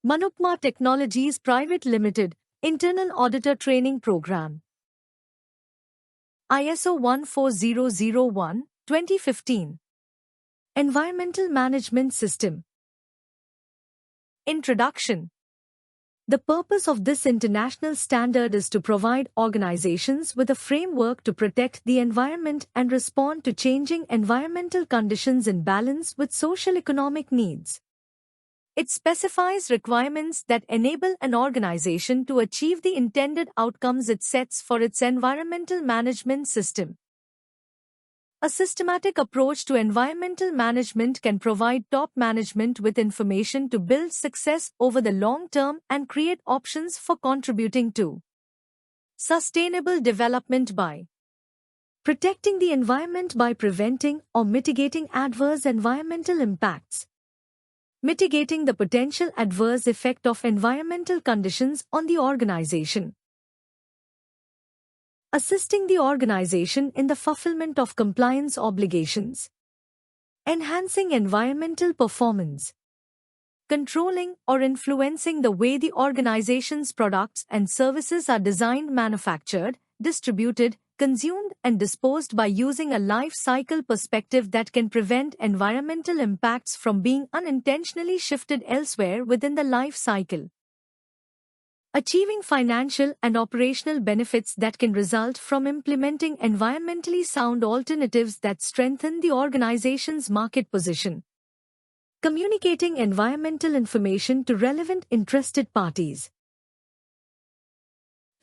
Manupma Technologies Private Limited, Internal Auditor Training Program. ISO 14001, 2015. Environmental Management System. Introduction. The purpose of this international standard is to provide organizations with a framework to protect the environment and respond to changing environmental conditions in balance with socio-economic needs. It specifies requirements that enable an organization to achieve the intended outcomes it sets for its environmental management system. A systematic approach to environmental management can provide top management with information to build success over the long term and create options for contributing to sustainable development by protecting the environment by preventing or mitigating adverse environmental impacts. Mitigating the potential adverse effect of environmental conditions on the organization. Assisting the organization in the fulfillment of compliance obligations. Enhancing environmental performance. Controlling or influencing the way the organization's products and services are designed, manufactured, distributed, consumed and disposed by using a life cycle perspective that can prevent environmental impacts from being unintentionally shifted elsewhere within the life cycle. Achieving financial and operational benefits that can result from implementing environmentally sound alternatives that strengthen the organization's market position. Communicating environmental information to relevant interested parties.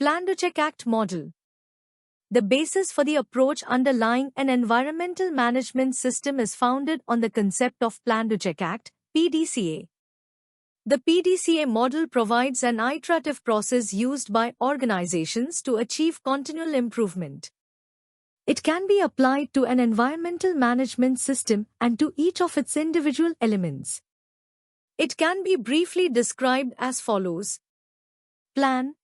Plan to Check Act model. The basis for the approach underlying an environmental management system is founded on the concept of Plan to Check Act, PDCA. The PDCA model provides an iterative process used by organizations to achieve continual improvement. It can be applied to an environmental management system and to each of its individual elements. It can be briefly described as follows. Plan.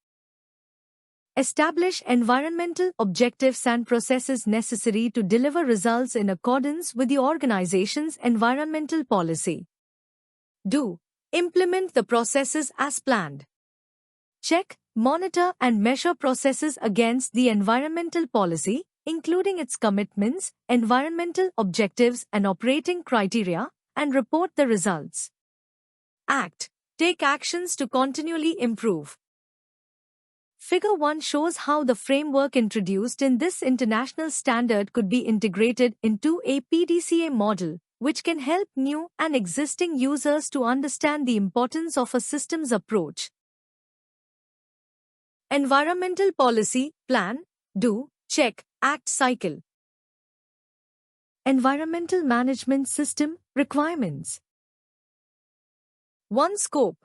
Establish environmental objectives and processes necessary to deliver results in accordance with the organization's environmental policy. Do. Implement the processes as planned. Check, monitor and measure processes against the environmental policy, including its commitments, environmental objectives and operating criteria, and report the results. Act. Take actions to continually improve. Figure 1 shows how the framework introduced in this international standard could be integrated into a PDCA model, which can help new and existing users to understand the importance of a systems approach. Environmental Policy, Plan, Do, Check, Act cycle. Environmental Management System, Requirements. 1. Scope.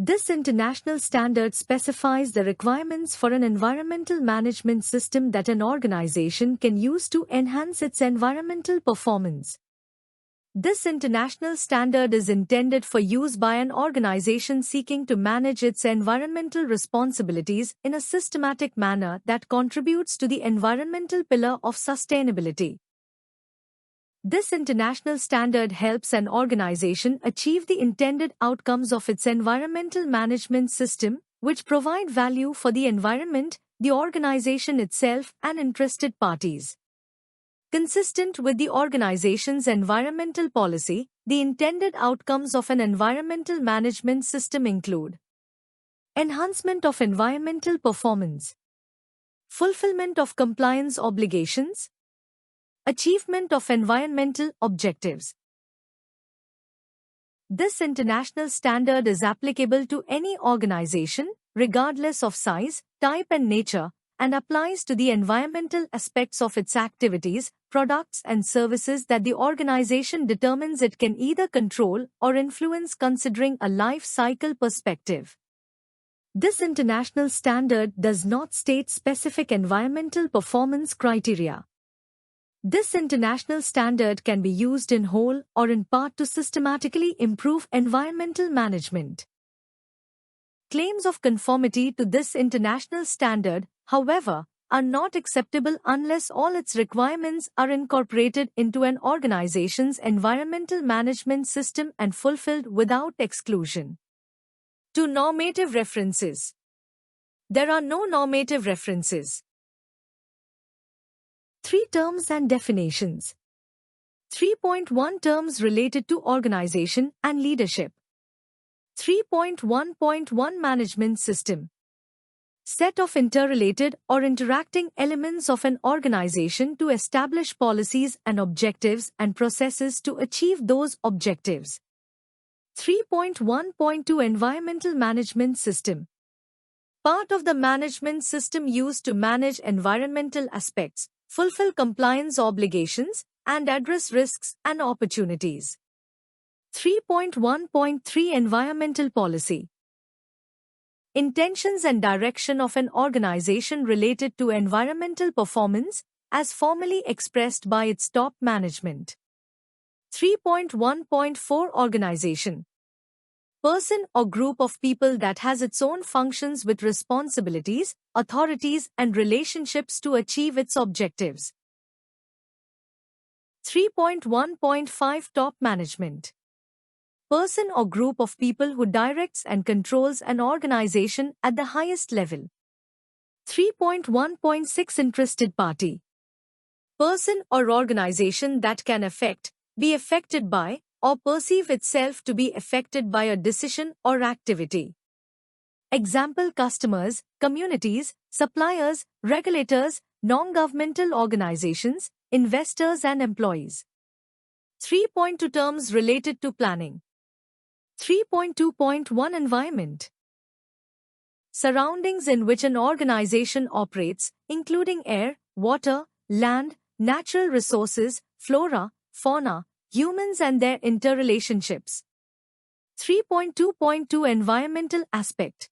This international standard specifies the requirements for an environmental management system that an organization can use to enhance its environmental performance. This international standard is intended for use by an organization seeking to manage its environmental responsibilities in a systematic manner that contributes to the environmental pillar of sustainability. This international standard helps an organization achieve the intended outcomes of its environmental management system, which provide value for the environment, the organization itself, and interested parties. Consistent with the organization's environmental policy, the intended outcomes of an environmental management system include enhancement of environmental performance, fulfillment of compliance obligations, achievement of environmental objectives. This international standard is applicable to any organization, regardless of size, type and nature, and applies to the environmental aspects of its activities, products and services that the organization determines it can either control or influence considering a life cycle perspective. This international standard does not state specific environmental performance criteria. This international standard can be used in whole or in part to systematically improve environmental management. Claims of conformity to this international standard, however, are not acceptable unless all its requirements are incorporated into an organization's environmental management system and fulfilled without exclusion. 2. Normative references. There are no normative references. 3. Terms and definitions. 3.1 Terms related to organization and leadership. 3.1.1 Management system. Set of interrelated or interacting elements of an organization to establish policies and objectives and processes to achieve those objectives. 3.1.2 Environmental management system. Part of the management system used to manage environmental aspects, fulfill compliance obligations, and address risks and opportunities. 3.1.3 Environmental policy. Intentions and direction of an organization related to environmental performance, as formally expressed by its top management. 3.1.4 Organization. Person or group of people that has its own functions with responsibilities, authorities, and relationships to achieve its objectives. 3.1.5 Top management. Person or group of people who directs and controls an organization at the highest level. 3.1.6 Interested party. Person or organization that can affect, be affected by, or perceive itself to be affected by a decision or activity. Example: customers, communities, suppliers, regulators, non-governmental organizations, investors and employees. 3.2 Terms related to planning. 3.2.1 Environment. Surroundings in which an organization operates, including air, water, land, natural resources, flora, fauna, humans and their interrelationships. 3.2.2 Environmental aspect.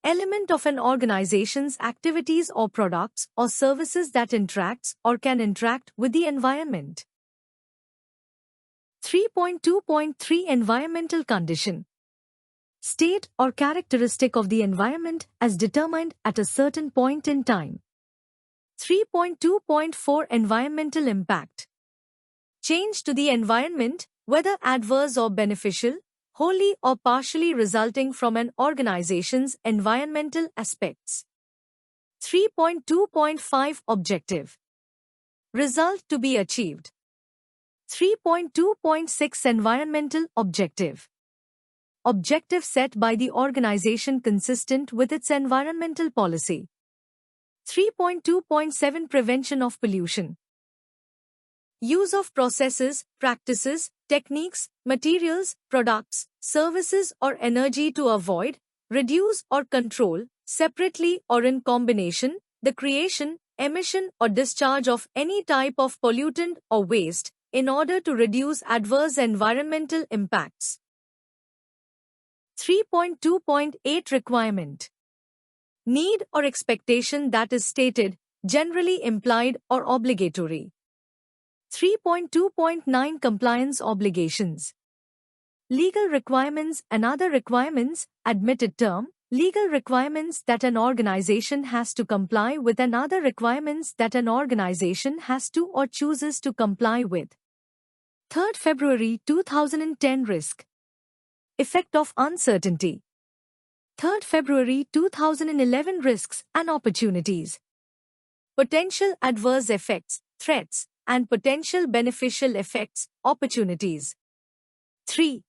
Element of an organization's activities or products or services that interacts or can interact with the environment. 3.2.3 Environmental condition. State or characteristic of the environment as determined at a certain point in time. 3.2.4 Environmental impact. Change to the environment, whether adverse or beneficial, wholly or partially resulting from an organization's environmental aspects. 3.2.5 Objective. Result to be achieved. 3.2.6 Environmental objective. Objective set by the organization consistent with its environmental policy. 3.2.7 Prevention of pollution. Use of processes, practices, techniques, materials, products, services or energy to avoid, reduce or control, separately or in combination, the creation, emission or discharge of any type of pollutant or waste, in order to reduce adverse environmental impacts. 3.2.8 Requirement. Need or expectation that is stated, generally implied or obligatory. 3.2.9 Compliance obligations. Legal requirements and other requirements, admitted term, legal requirements that an organization has to comply with and other requirements that an organization has to or chooses to comply with. 3rd February 2010 Risk. Effect of uncertainty. 3rd February 2011 Risks and opportunities. Potential adverse effects, threats, and potential beneficial effects, opportunities. 3.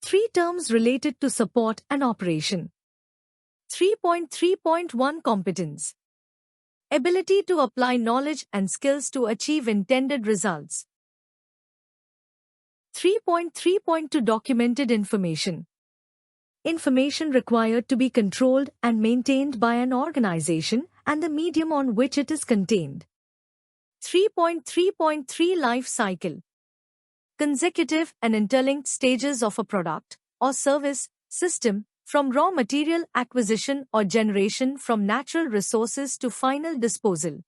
3 Terms related to support and operation. 3.3.1 Competence. Ability to apply knowledge and skills to achieve intended results. 3.3.2 Documented information. Information required to be controlled and maintained by an organization and the medium on which it is contained. 3.3.3 Life cycle. Consecutive and interlinked stages of a product or service system, from raw material acquisition or generation from natural resources to final disposal.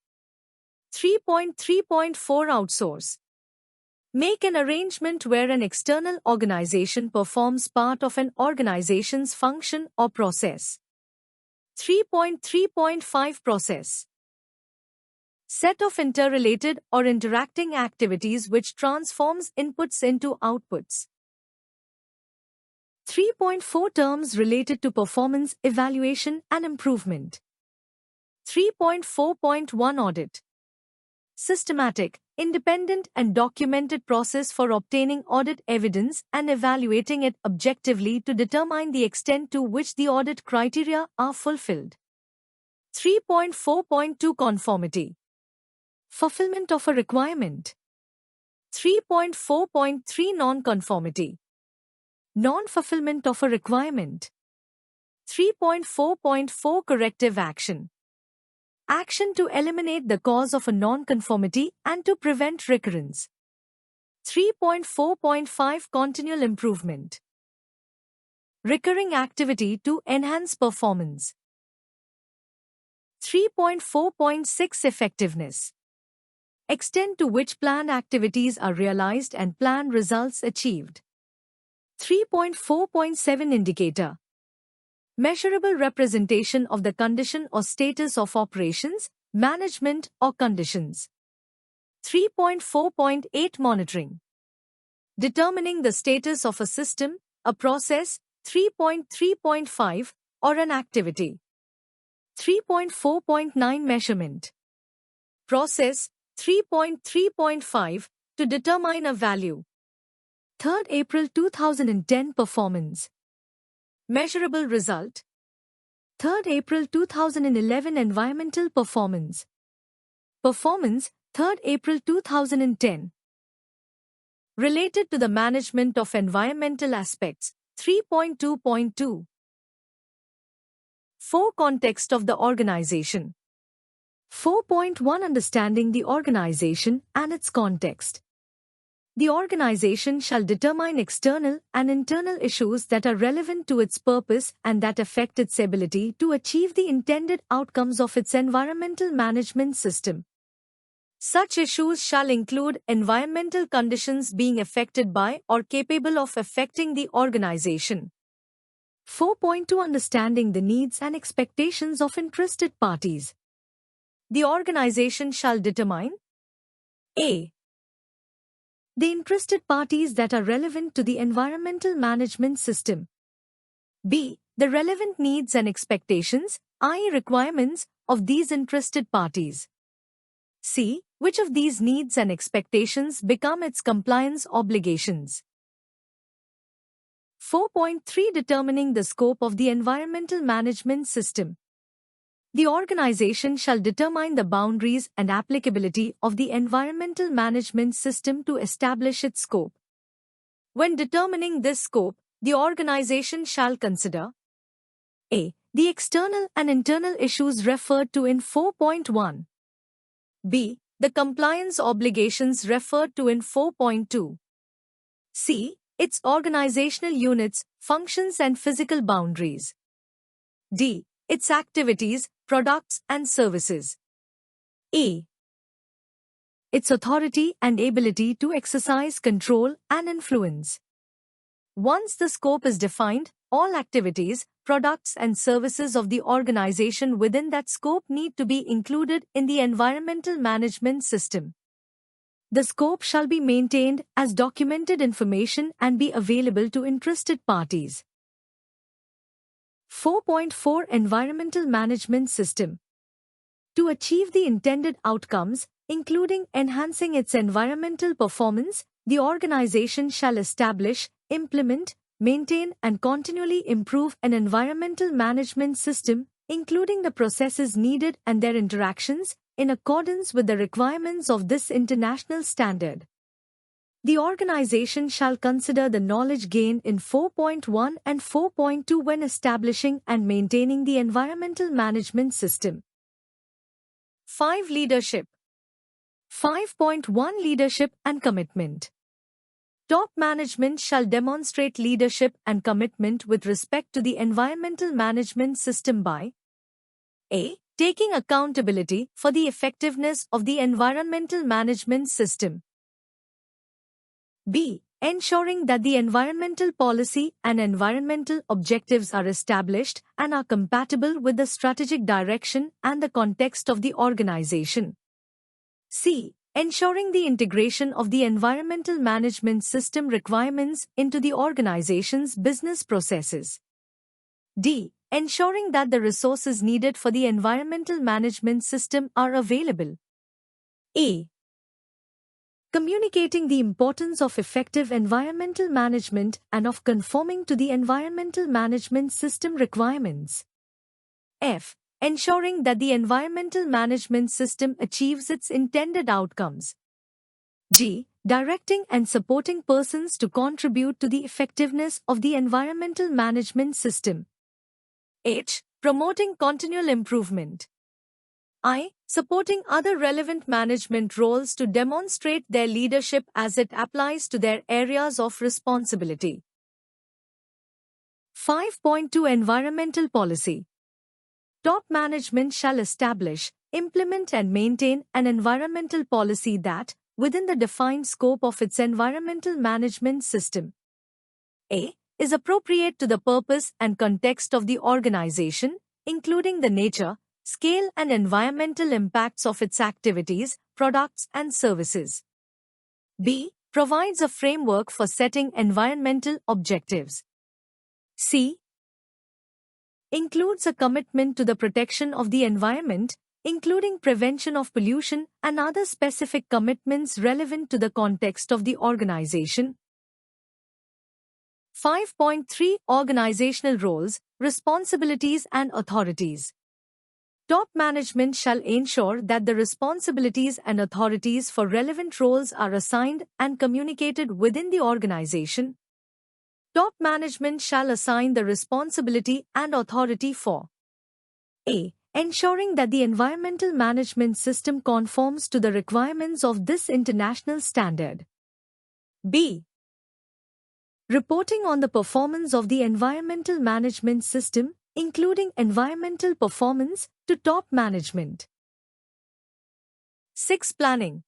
3.3.4 Outsource. Make an arrangement where an external organization performs part of an organization's function or process. 3.3.5 Process. Set of interrelated or interacting activities which transforms inputs into outputs. 3.4 Terms related to performance evaluation and improvement. 3.4.1 Audit. Systematic, independent and documented process for obtaining audit evidence and evaluating it objectively to determine the extent to which the audit criteria are fulfilled. 3.4.2 Conformity. Fulfillment of a requirement. 3.4.3 Non-conformity. Non-fulfillment of a requirement. 3.4.4 Corrective action. Action to eliminate the cause of a non-conformity and to prevent recurrence. 3.4.5 Continual improvement. Recurring activity to enhance performance. 3.4.6 Effectiveness. Extent to which planned activities are realized and planned results achieved. 3.4.7 Indicator. Measurable representation of the condition or status of operations, management or conditions. 3.4.8 Monitoring. Determining the status of a system, a process, 3.3.5, or an activity. 3.4.9 Measurement. Process, 3.3.5, to determine a value. 3rd April 2010 Performance. Measurable result. 3rd April 2011 Environmental performance. Performance, 3rd April 2010. Related to the management of environmental aspects, 3.2.2. 4. Context of the organization. 4.1 Understanding the organization and its context. The organization shall determine external and internal issues that are relevant to its purpose and that affect its ability to achieve the intended outcomes of its environmental management system. Such issues shall include environmental conditions being affected by or capable of affecting the organization. 4.2 Understanding the needs and expectations of interested parties. The organization shall determine a. The interested parties that are relevant to the environmental management system. B. The relevant needs and expectations, i.e. requirements, of these interested parties. C. Which of these needs and expectations become its compliance obligations. 4.3 Determining the scope of the environmental management system. The organization shall determine the boundaries and applicability of the environmental management system to establish its scope. When determining this scope, the organization shall consider a. The external and internal issues referred to in 4.1. B. The compliance obligations referred to in 4.2. C. Its organizational units, functions and physical boundaries. D. Its activities, products and services. A. Its authority and ability to exercise control and influence. Once the scope is defined, all activities, products and services of the organization within that scope need to be included in the environmental management system. The scope shall be maintained as documented information and be available to interested parties. 4.4 Environmental Management System. To achieve the intended outcomes, including enhancing its environmental performance, the organization shall establish, implement, maintain and continually improve an environmental management system, including the processes needed and their interactions, in accordance with the requirements of this international standard. The organization shall consider the knowledge gained in 4.1 and 4.2 when establishing and maintaining the environmental management system. 5. Leadership. 5.1 Leadership and commitment. Top management shall demonstrate leadership and commitment with respect to the environmental management system by a. Taking accountability for the effectiveness of the environmental management system. B. Ensuring that the environmental policy and environmental objectives are established and are compatible with the strategic direction and the context of the organization. C. Ensuring the integration of the environmental management system requirements into the organization's business processes. D. Ensuring that the resources needed for the environmental management system are available. A. Communicating the importance of effective environmental management and of conforming to the environmental management system requirements. F. Ensuring that the environmental management system achieves its intended outcomes. G. Directing and supporting persons to contribute to the effectiveness of the environmental management system. H. Promoting continual improvement. I. Supporting other relevant management roles to demonstrate their leadership as it applies to their areas of responsibility. 5.2 Environmental Policy. Top management shall establish, implement and maintain an environmental policy that, within the defined scope of its environmental management system, A. is appropriate to the purpose and context of the organization, including the nature, scale and environmental impacts of its activities, products and services. B. Provides a framework for setting environmental objectives. C. Includes a commitment to the protection of the environment, including prevention of pollution and other specific commitments relevant to the context of the organization. 5.3 Organizational Roles, Responsibilities and Authorities. Top management shall ensure that the responsibilities and authorities for relevant roles are assigned and communicated within the organization. Top management shall assign the responsibility and authority for A. Ensuring that the environmental management system conforms to the requirements of this international standard. B. Reporting on the performance of the environmental management system, including environmental performance, to top management. 6. Planning.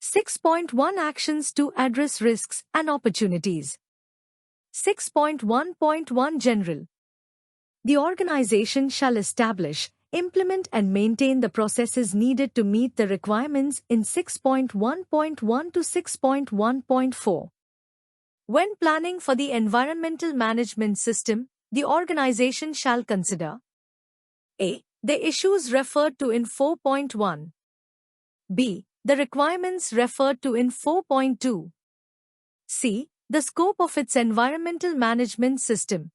6.1 Actions to address risks and opportunities. 6.1.1 General. The organization shall establish, implement and maintain the processes needed to meet the requirements in 6.1.1 to 6.1.4. When planning for the environmental management system, the organization shall consider A. The issues referred to in 4.1. B. The requirements referred to in 4.2. C. The scope of its environmental management system,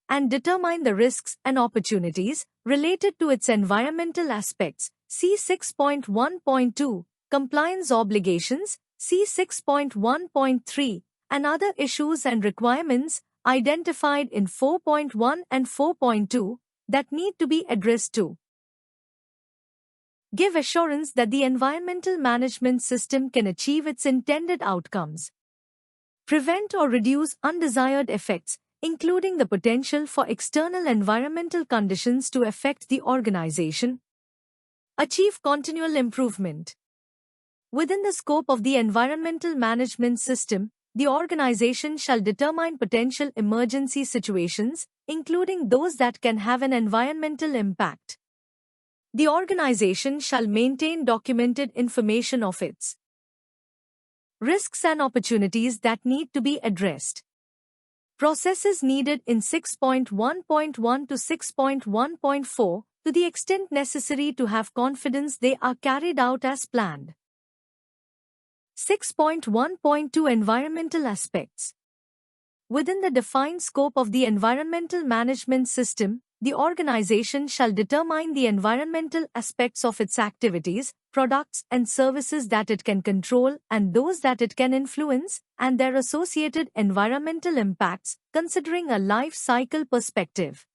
and determine the risks and opportunities related to its environmental aspects. See 6.1.2, Compliance Obligations, see 6.1.3, and other issues and requirements identified in 4.1 and 4.2 that need to be addressed to. Give assurance that the environmental management system can achieve its intended outcomes. Prevent or reduce undesired effects, including the potential for external environmental conditions to affect the organization. Achieve continual improvement. Within the scope of the environmental management system, the organization shall determine potential emergency situations, including those that can have an environmental impact. The organization shall maintain documented information of its risks and opportunities that need to be addressed. Processes needed in 6.1.1 to 6.1.4 to the extent necessary to have confidence they are carried out as planned. 6.1.2 Environmental Aspects. Within the defined scope of the environmental management system, the organization shall determine the environmental aspects of its activities, products and services that it can control and those that it can influence, and their associated environmental impacts, considering a life cycle perspective.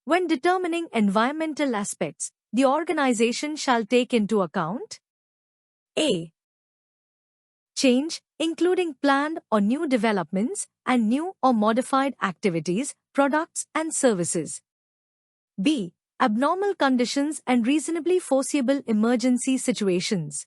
When determining environmental aspects, the organization shall take into account A. Change, including planned or new developments, and new or modified activities, products and services. B. Abnormal conditions and reasonably foreseeable emergency situations.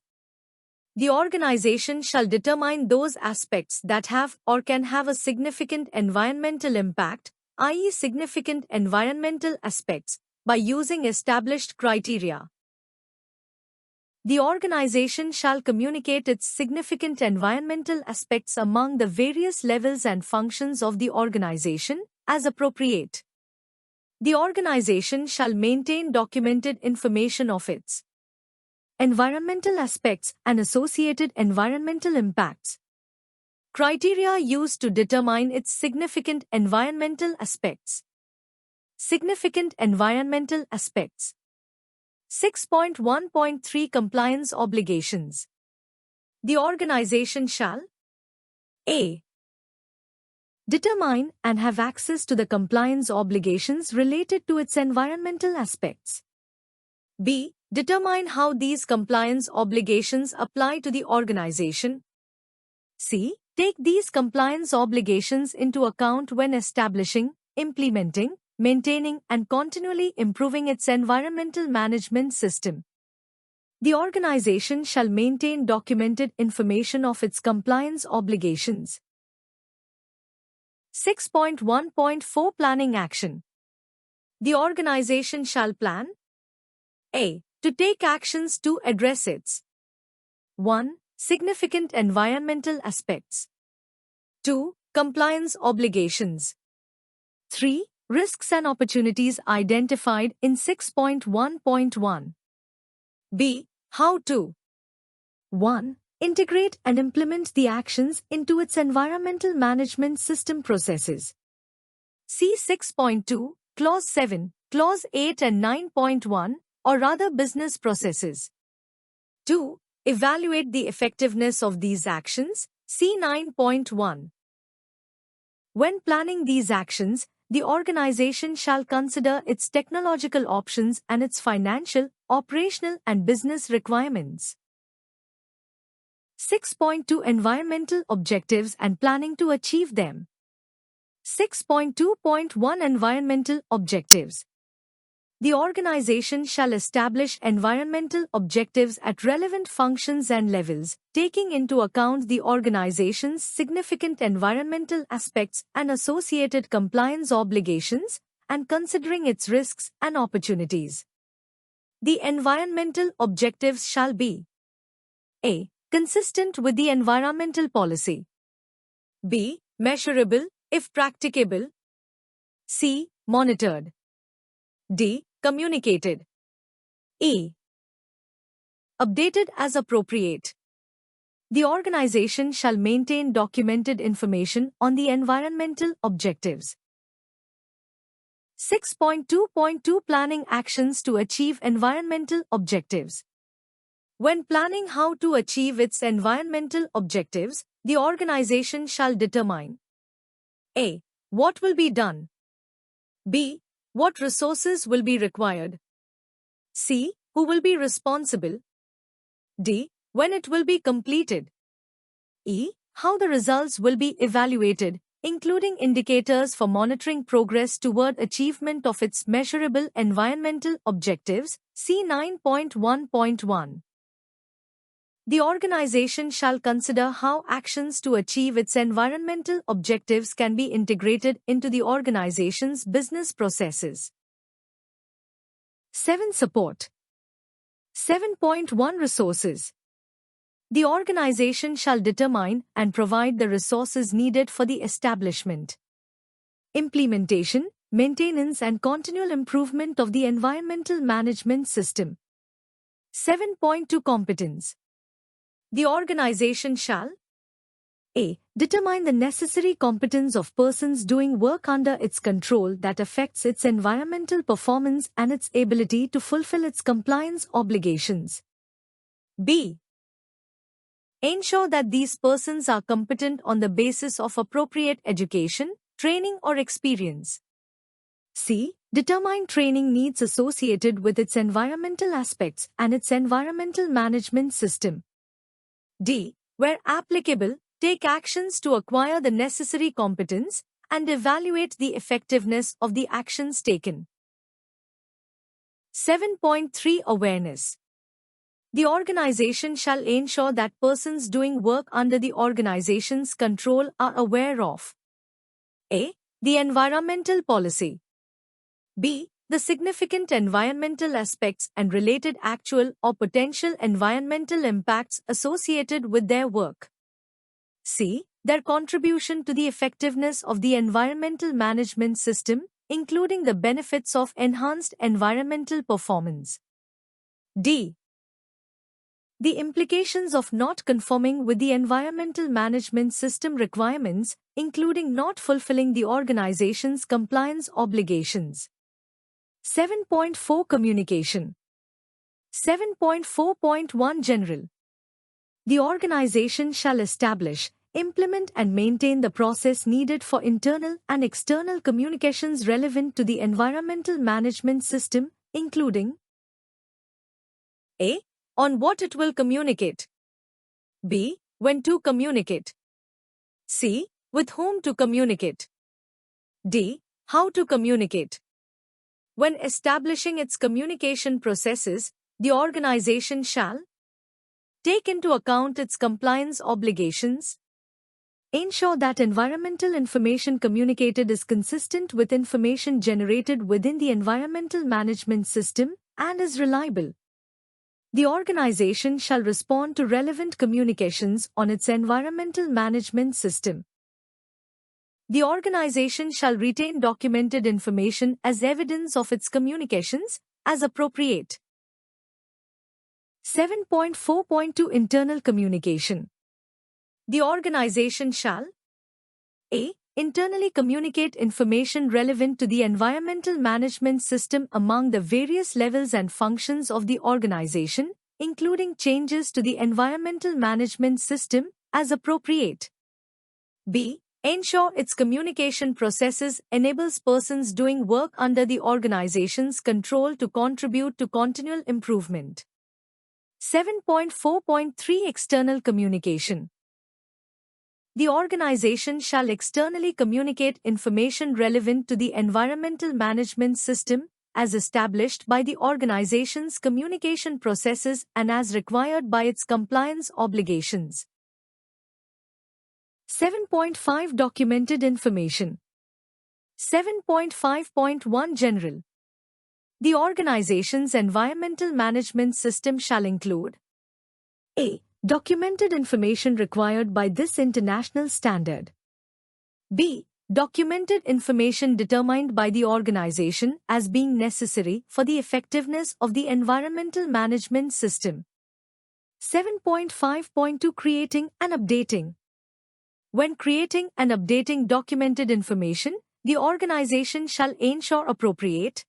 The organization shall determine those aspects that have or can have a significant environmental impact, i.e. significant environmental aspects, by using established criteria. The organization shall communicate its significant environmental aspects among the various levels and functions of the organization, as appropriate. The organization shall maintain documented information of its environmental aspects and associated environmental impacts. Criteria used to determine its significant environmental aspects. Significant environmental aspects. 6.1.3 Compliance obligations. The organization shall A. Determine and have access to the compliance obligations related to its environmental aspects. B. Determine how these compliance obligations apply to the organization. C. Take these compliance obligations into account when establishing, implementing, maintaining and continually improving its environmental management system. The organization shall maintain documented information of its compliance obligations. 6.1.4 Planning action. The organization shall plan A. To take actions to address its 1. Significant environmental aspects. 2. Compliance obligations. 3. Risks and opportunities identified in 6.1.1. B. How to 1. Integrate and implement the actions into its environmental management system processes. See 6.2, Clause 7, Clause 8 and 9.1, or rather business processes. 2. Evaluate the effectiveness of these actions. See 9.1. When planning these actions, the organization shall consider its technological options and its financial, operational and business requirements. 6.2 Environmental objectives and planning to achieve them. 6.2.1 Environmental objectives. The organization shall establish environmental objectives at relevant functions and levels, taking into account the organization's significant environmental aspects and associated compliance obligations, and considering its risks and opportunities. The environmental objectives shall be A. Consistent with the environmental policy. B. Measurable, if practicable. C. Monitored. D. Communicated. E. Updated as appropriate. The organization shall maintain documented information on the environmental objectives. 6.2.2 Planning actions to achieve environmental objectives. When planning how to achieve its environmental objectives, the organization shall determine A. What will be done? B. What resources will be required? C. Who will be responsible? D. When it will be completed? E. How the results will be evaluated, including indicators for monitoring progress toward achievement of its measurable environmental objectives. See 9.1.1. The organization shall consider how actions to achieve its environmental objectives can be integrated into the organization's business processes. 7. Support. 7.1 Resources. The organization shall determine and provide the resources needed for the establishment, implementation, maintenance and continual improvement of the environmental management system. 7.2 Competence. The organization shall A. Determine the necessary competence of persons doing work under its control that affects its environmental performance and its ability to fulfill its compliance obligations. B. Ensure that these persons are competent on the basis of appropriate education, training or experience. C. Determine training needs associated with its environmental aspects and its environmental management system. D. Where applicable, take actions to acquire the necessary competence and evaluate the effectiveness of the actions taken. 7.3 Awareness. The organization shall ensure that persons doing work under the organization's control are aware of A. The environmental policy. B. the significant environmental aspects and related actual or potential environmental impacts associated with their work. C. Their contribution to the effectiveness of the environmental management system, including the benefits of enhanced environmental performance. D. The implications of not conforming with the environmental management system requirements, including not fulfilling the organization's compliance obligations. 7.4 Communication. 7.4.1 General. The organization shall establish, implement and maintain the process needed for internal and external communications relevant to the environmental management system, including A. On what it will communicate. B. When to communicate. C. With whom to communicate. D. How to communicate. When establishing its communication processes, the organization shall take into account its compliance obligations, ensure that environmental information communicated is consistent with information generated within the environmental management system and is reliable. The organization shall respond to relevant communications on its environmental management system. The organization shall retain documented information as evidence of its communications, as appropriate. 7.4.2 Internal Communication. The organization shall A. Internally communicate information relevant to the environmental management system among the various levels and functions of the organization, including changes to the environmental management system, as appropriate. B. Ensure its communication processes enables persons doing work under the organization's control to contribute to continual improvement. 7.4.3 External Communication. The organization shall externally communicate information relevant to the environmental management system, as established by the organization's communication processes and as required by its compliance obligations. 7.5 Documented Information. 7.5.1 General. The organization's environmental management system shall include A. Documented information required by this international standard. B. Documented information determined by the organization as being necessary for the effectiveness of the environmental management system. 7.5.2 Creating and updating. When creating and updating documented information, the organization shall ensure appropriate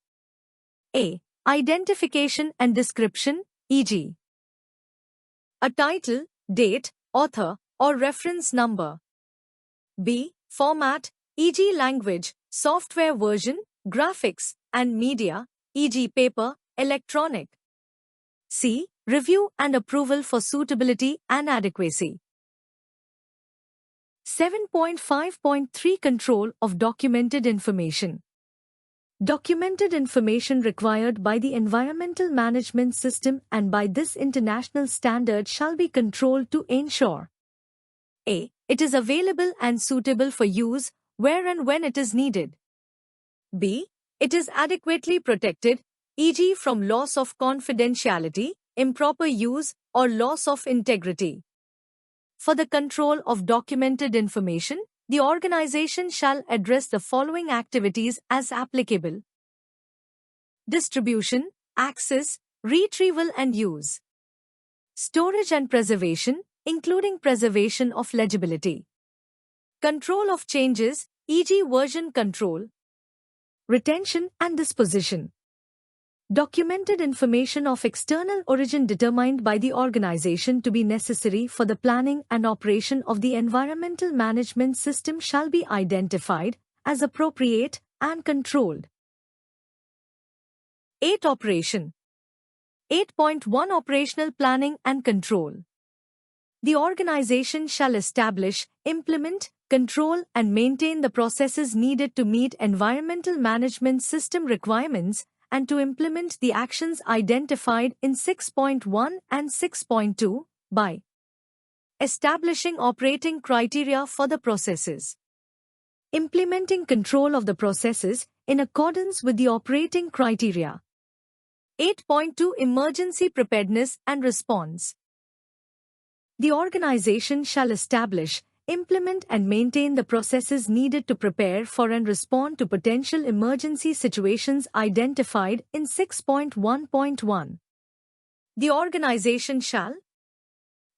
A. Identification and description, e.g. a title, date, author, or reference number. B. Format, e.g. language, software version, graphics, and media, e.g. paper, electronic. C. Review and approval for suitability and adequacy. 7.5.3 Control of documented information. Documented information required by the environmental management system and by this international standard shall be controlled to ensure A. It is available and suitable for use where and when it is needed. B. It is adequately protected, e.g. from loss of confidentiality, improper use, or loss of integrity. For the control of documented information, the organization shall address the following activities as applicable: distribution, access, retrieval and use; storage and preservation, including preservation of legibility; control of changes, e.g. version control; retention and disposition; documented information of external origin determined by the organization to be necessary for the planning and operation of the environmental management system shall be identified, as appropriate, and controlled. 8. Operation. 8.1 Operational Planning and Control. The organization shall establish, implement, control and maintain the processes needed to meet environmental management system requirements and to implement the actions identified in 6.1 and 6.2 by establishing operating criteria for the processes, implementing control of the processes in accordance with the operating criteria. 8.2 Emergency Preparedness and Response. The organization shall establish, implement and maintain the processes needed to prepare for and respond to potential emergency situations identified in 6.1.1. The organization shall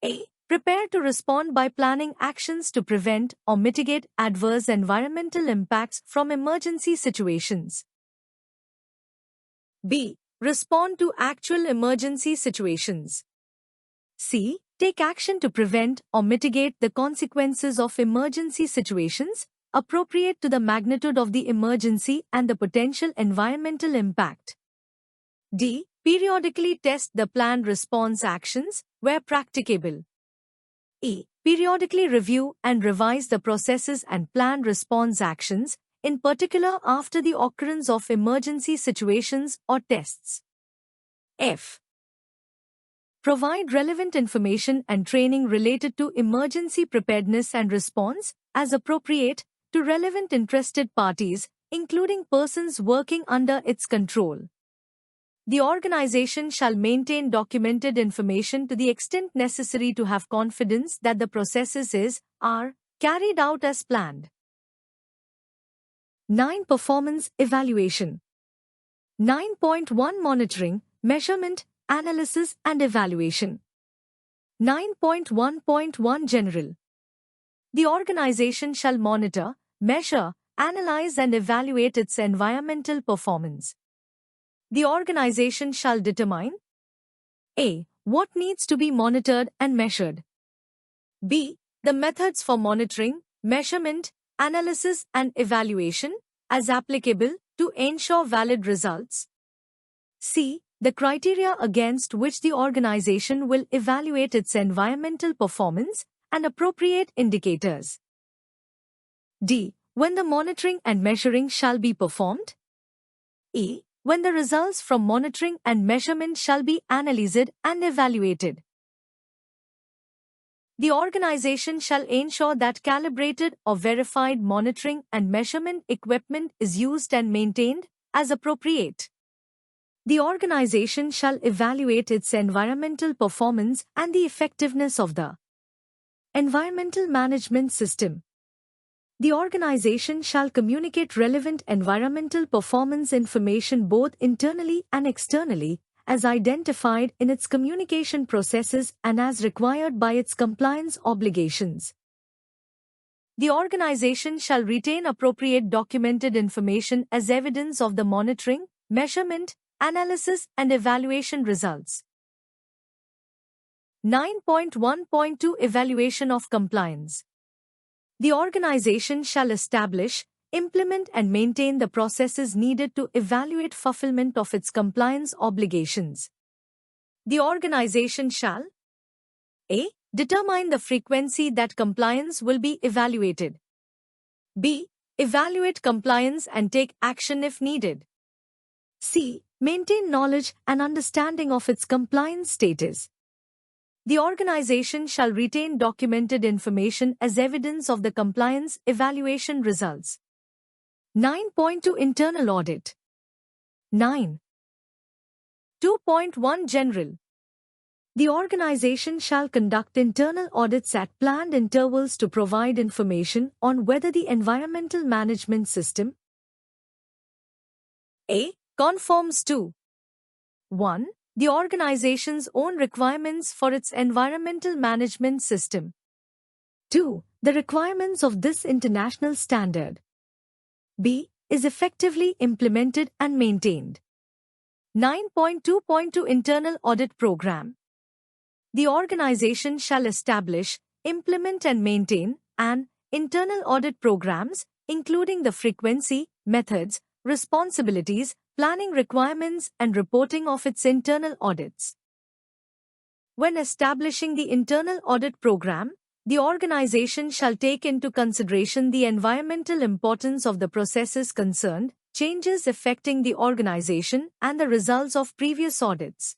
a. Prepare to respond by planning actions to prevent or mitigate adverse environmental impacts from emergency situations. B. Respond to actual emergency situations. C. Take action to prevent or mitigate the consequences of emergency situations, appropriate to the magnitude of the emergency and the potential environmental impact. D. Periodically test the planned response actions where practicable. E. Periodically review and revise the processes and planned response actions, in particular after the occurrence of emergency situations or tests. F. Provide relevant information and training related to emergency preparedness and response, as appropriate, to relevant interested parties, including persons working under its control. The organization shall maintain documented information to the extent necessary to have confidence that the processes are carried out as planned. 9. Performance Evaluation. 9.1 Monitoring, Measurement, Analysis and Evaluation. 9.1.1 General. The organization shall monitor, measure, analyze and evaluate its environmental performance. The organization shall determine a. What needs to be monitored and measured. B. The methods for monitoring, measurement, analysis and evaluation, as applicable, to ensure valid results. C. The criteria against which the organization will evaluate its environmental performance and appropriate indicators. D. When the monitoring and measuring shall be performed. E. When the results from monitoring and measurement shall be analyzed and evaluated. The organization shall ensure that calibrated or verified monitoring and measurement equipment is used and maintained as appropriate. The organization shall evaluate its environmental performance and the effectiveness of the environmental management system. The organization shall communicate relevant environmental performance information both internally and externally, as identified in its communication processes and as required by its compliance obligations. The organization shall retain appropriate documented information as evidence of the monitoring, measurement, analysis and evaluation results. 9.1.2 Evaluation of Compliance. The organization shall establish, implement and maintain the processes needed to evaluate fulfillment of its compliance obligations. The organization shall a. Determine the frequency that compliance will be evaluated. B. Evaluate compliance and take action if needed. C. Maintain knowledge and understanding of its compliance status. The organization shall retain documented information as evidence of the compliance evaluation results. 9.2 Internal Audit. 9. 2.1 General. The organization shall conduct internal audits at planned intervals to provide information on whether the environmental management system a. Conforms to 1. The organization's own requirements for its environmental management system. 2. The requirements of this international standard. B. Is effectively implemented and maintained. 9.2.2 Internal Audit Program. The organization shall establish, implement and maintain an internal audit programs, including the frequency, methods, responsibilities, planning requirements and reporting of its internal audits. When establishing the internal audit program, the organization shall take into consideration the environmental importance of the processes concerned, changes affecting the organization, and the results of previous audits.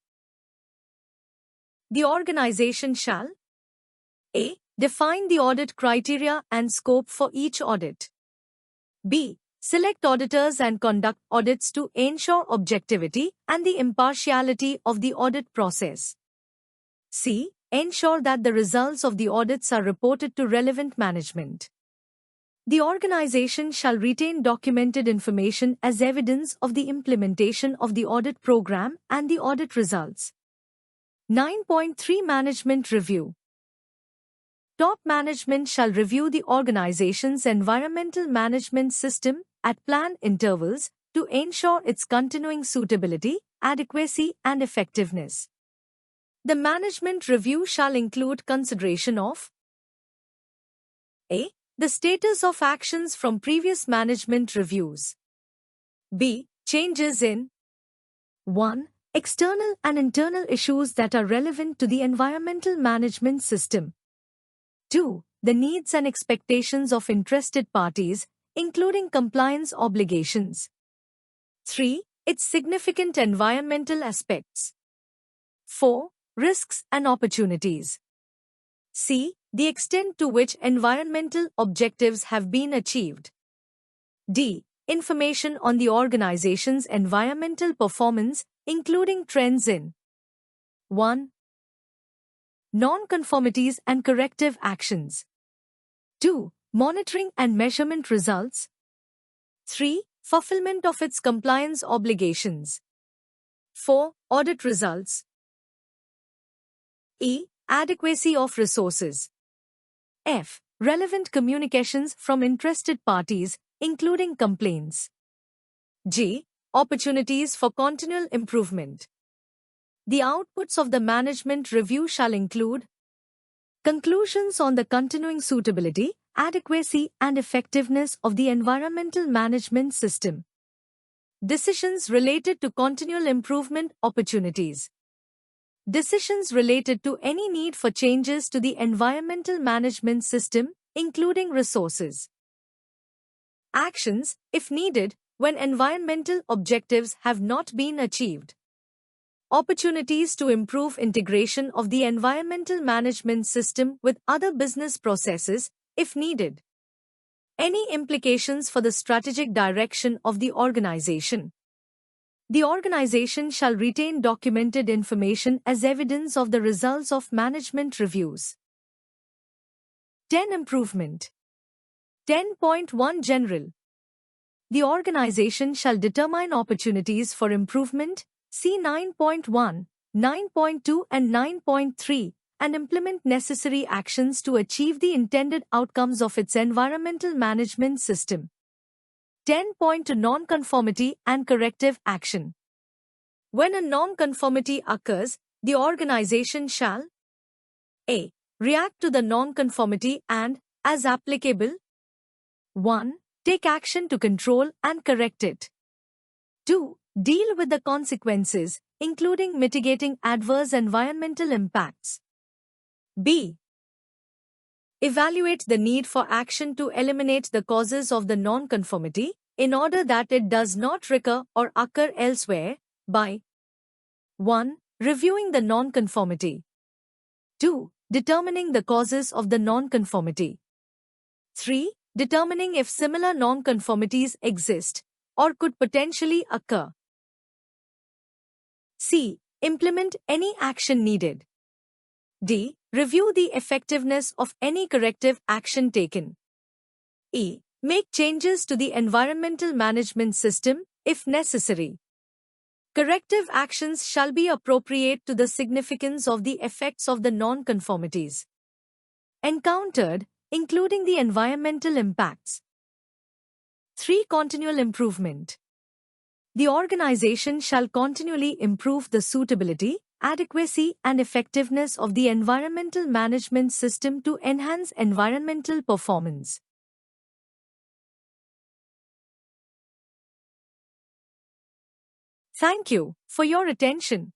The organization shall a. Define the audit criteria and scope for each audit. B. Select auditors and conduct audits to ensure objectivity and the impartiality of the audit process. C. Ensure that the results of the audits are reported to relevant management. The organization shall retain documented information as evidence of the implementation of the audit program and the audit results. 9.3 Management Review. Top management shall review the organization's environmental management system at planned intervals to ensure its continuing suitability, adequacy, and effectiveness. The management review shall include consideration of A. The status of actions from previous management reviews. B. Changes in 1. External and internal issues that are relevant to the environmental management system. 2. The needs and expectations of interested parties, including compliance obligations. 3. Its significant environmental aspects. 4. Risks and opportunities. C. The extent to which environmental objectives have been achieved. D. Information on the organization's environmental performance, including trends in 1. Non-conformities and corrective actions. 2. Monitoring and measurement results. 3. Fulfillment of its compliance obligations. 4. Audit results. E. Adequacy of resources. F. Relevant communications from interested parties, including complaints. G. Opportunities for continual improvement. The outputs of the management review shall include conclusions on the continuing suitability, adequacy, and effectiveness of the environmental management system. Decisions related to continual improvement opportunities. Decisions related to any need for changes to the environmental management system, including resources. Actions, if needed, when environmental objectives have not been achieved. Opportunities to improve integration of the environmental management system with other business processes, if needed. Any implications for the strategic direction of the organization. The organization shall retain documented information as evidence of the results of management reviews. 10. Improvement. 10.1 General. The organization shall determine opportunities for improvement, see 9.1, 9.2 and 9.3, and implement necessary actions to achieve the intended outcomes of its environmental management system. 10.2 Non-conformity and corrective action. When a non-conformity occurs, the organization shall A. React to the non-conformity and, as applicable, 1. Take action to control and correct it. 2. Deal with the consequences, including mitigating adverse environmental impacts. B. Evaluate the need for action to eliminate the causes of the non-conformity, in order that it does not recur or occur elsewhere, by 1. Reviewing the non-conformity. 2. Determining the causes of the non-conformity. 3. Determining if similar non-conformities exist or could potentially occur. C. Implement any action needed. D. Review the effectiveness of any corrective action taken. E. Make changes to the environmental management system, if necessary. Corrective actions shall be appropriate to the significance of the effects of the non-conformities encountered, including the environmental impacts. 3. Continual improvement. The organization shall continually improve the suitability, adequacy, and effectiveness of the environmental management system to enhance environmental performance. Thank you for your attention.